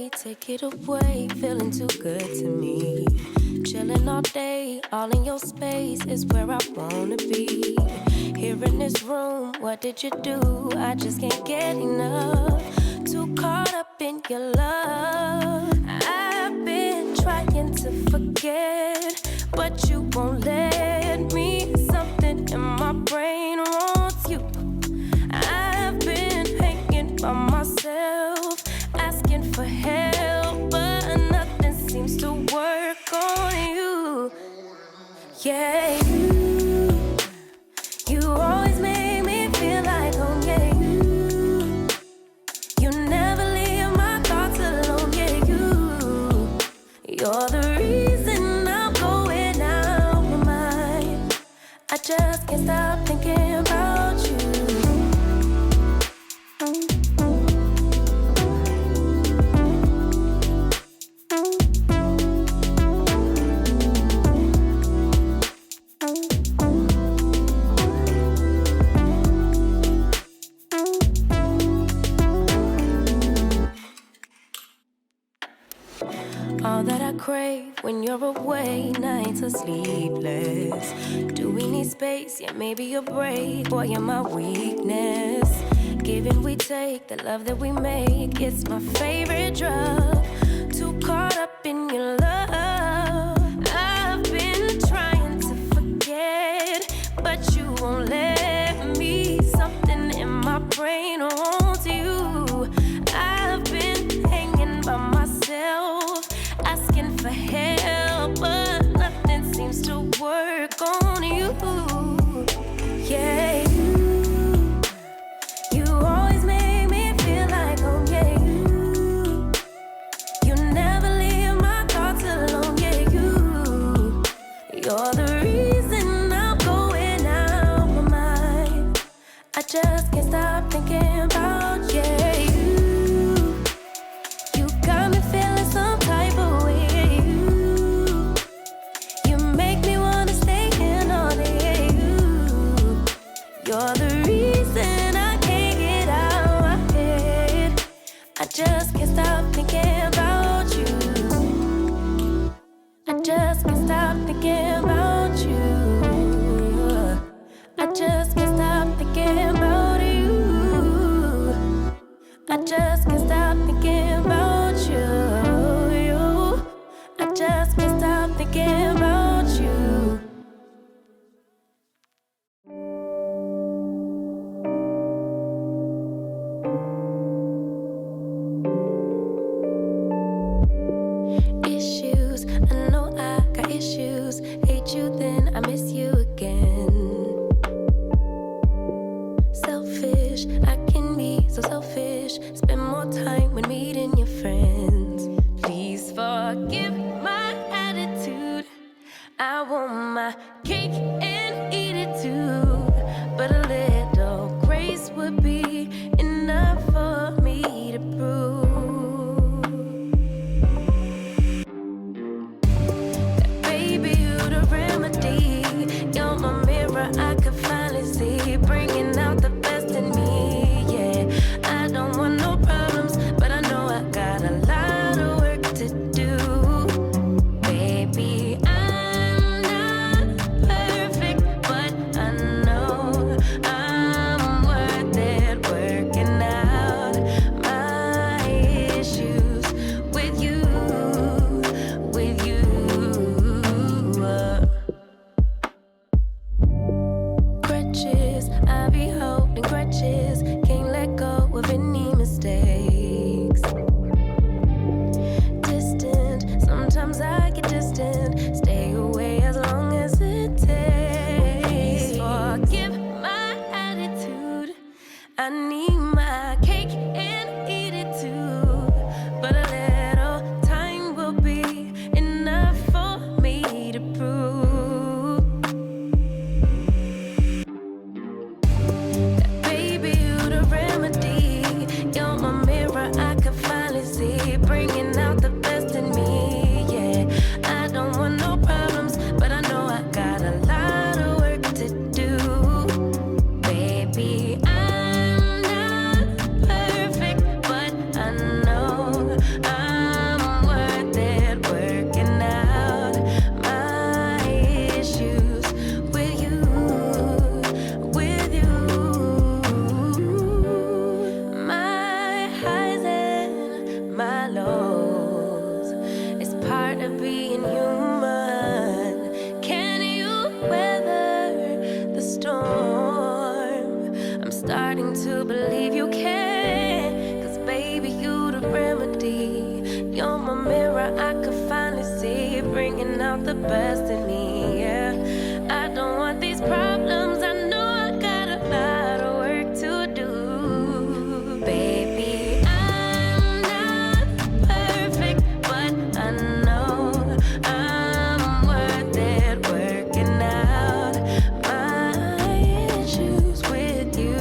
away, take it away, feeling too good to me. Chilling all day, all in your space is where I wanna be. Here in this room, what did you do? I just can't get enough. Too caught up in your love. I've been trying to forget, but you won't let me. Something in my brain wants you. I've been hanging by myself, asking for help, but nothing seems to work on you. Yeah, you always make me feel like home. Yeah, you never leave my thoughts alone. Yeah, you're the reason I'm going out my mind. I just can't stop thinking about you. All that I crave when you're away, nights are sleepless. Do we need space? Yeah, maybe a break. Boy, you're my weakness. Give and we take, the love that we make, it's my favorite drug. Too caught up in your love. I've been trying to forget, but you won't let me. Something in my brain wants you. I've been hanging by myself, asking for help, but nothing seems to work on you. Yeah, you always make me feel like home. Yeah, you never leave my thoughts alone. Yeah, you're the reason I'm going out my mind. I just can't stop thinking about you. You got me feeling some type of way. You make me wanna stay in all day. You're the reason I can't get out my head. I just can't stop thinking about you. I just can't stop thinking about you. I just can't stop thinking about you. I just can't stop thinking about you. I just can't stop thinking about you. Issues, I know I got issues. Hate you, then I miss you again. Selfish, I can be so selfish. Spend more time when meeting your friends. Please forgive my attitude. I want my cake and eat it too. But a little grace would be enough for me to prove that, baby, you the remedy. You're my mirror, I could finally see, bringing out the best in me. Yeah, I don't want no problems, but I know I got a lot of work to do. Baby, I'm not perfect, but I know I'm worth it, working out my issues with you, with you. Crutches, I be holding grudges, can't let go of any mistakes. Distant, sometimes I get distant, stay away as long as it takes. Please forgive my attitude, I need my cake and eat it too. But a little time will be enough for me to prove that, baby, you the remedy. You're my mirror, I could finally see, bringing out the best in me. Yeah, I don't want no problems. the best in me, yeah. I don't want these problems, I know I got a lot of work to do. Baby, I'm not perfect, but I know I'm worth it, working out my issues with you.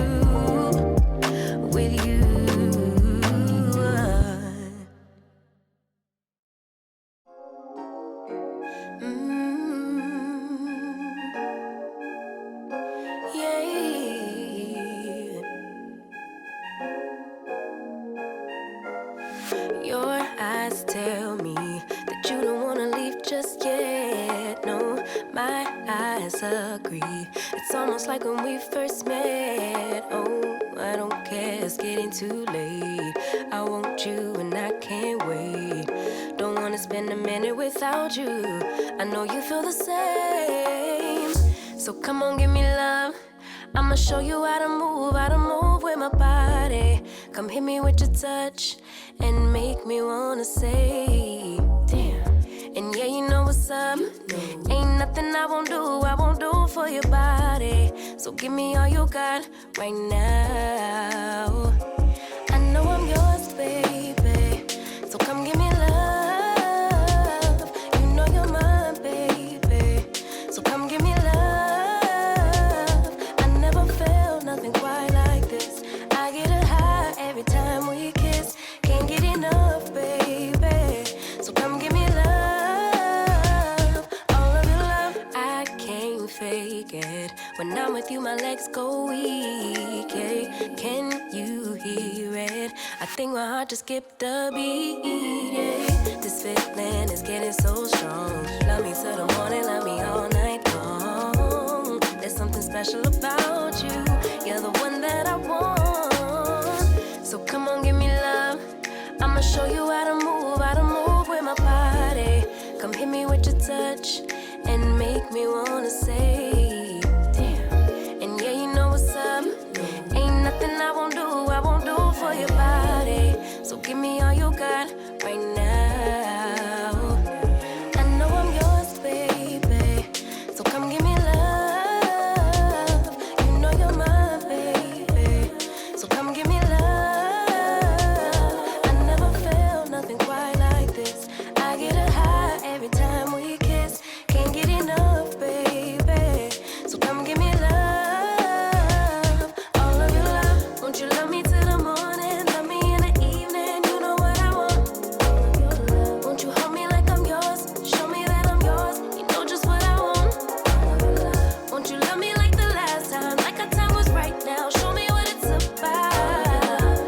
Your eyes tell me that you don't wanna leave just yet. No, my eyes agree. It's almost like when we first met. Oh, I don't care, it's getting too late. I want you and I can't wait. Don't wanna spend a minute without you. I know you feel the same. So come on, give me love. I'ma show you how to move with my body. Come hit me with your touch and make me wanna say, damn. And yeah, you know what's up. Ain't nothing I won't do for your body. So give me all you got right now. I know I'm yours, baby. So come give me love. You know you're mine, baby. So come give me love. Nothing quite like this. I get a high every time we kiss. Can't get enough, baby. So come give me love, all of your love. I can't fake it. When I'm with you, my legs go weak. Yeah. Can you hear it? I think my heart just skipped a beat. Yeah. This feeling is getting so strong. Love me till the morning, love me all night long. There's something special about you. You're the one that I want. So come on, give me love. I'ma show you how to move with my body. Come hit me with your touch and make me wanna say, damn. And yeah, you know what's up. Ain't nothing I won't do for your body. So give me all you got right now. I know I'm yours, baby. So come give me love. Every time we kiss, can't get enough, baby. So come give me love, all of your love. Won't you love me till the morning, love me in the evening, you know what I want. Won't you hold me like I'm yours, show me that I'm yours, you know just what I want. Won't you love me like the last time, like our time was right now, show me what it's about.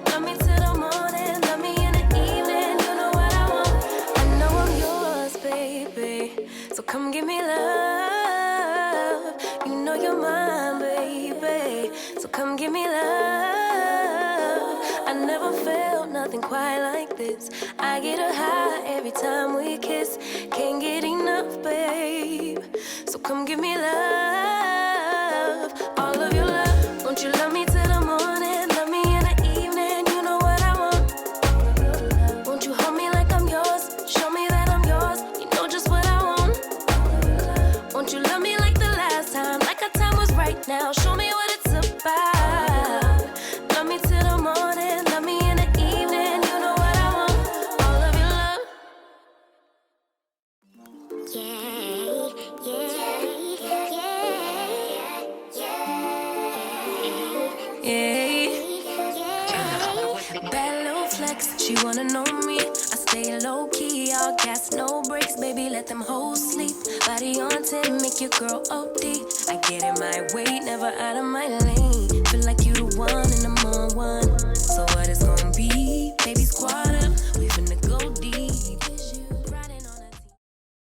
Love me till the morning, love me in the evening, you know what I want. I know I'm yours, baby. So come give me love. You know you're mine, baby. So come give me love. I never felt nothing quite like this. I get a high every time we kiss. Can't get enough, babe. So come give me love, all of your love. Won't you love me till the morning, love me in the evening, you know what I want. Won't you hold me like I'm yours, show me that I'm yours, you know just what I want. Won't you love me like the last time, like our time was right now, show me what it's about. Love me till the morning, love me in the evening, you know what I want. All of your love. Bad little flex, she wanna know me. I stay low key, all gas, no brakes. Baby, let them hoes sleep. Body on 10, make your girl OD. I get in my way, never out of my lane. Feel like you the one and I'm on one. So what it's gonna be? Baby, squad up. We finna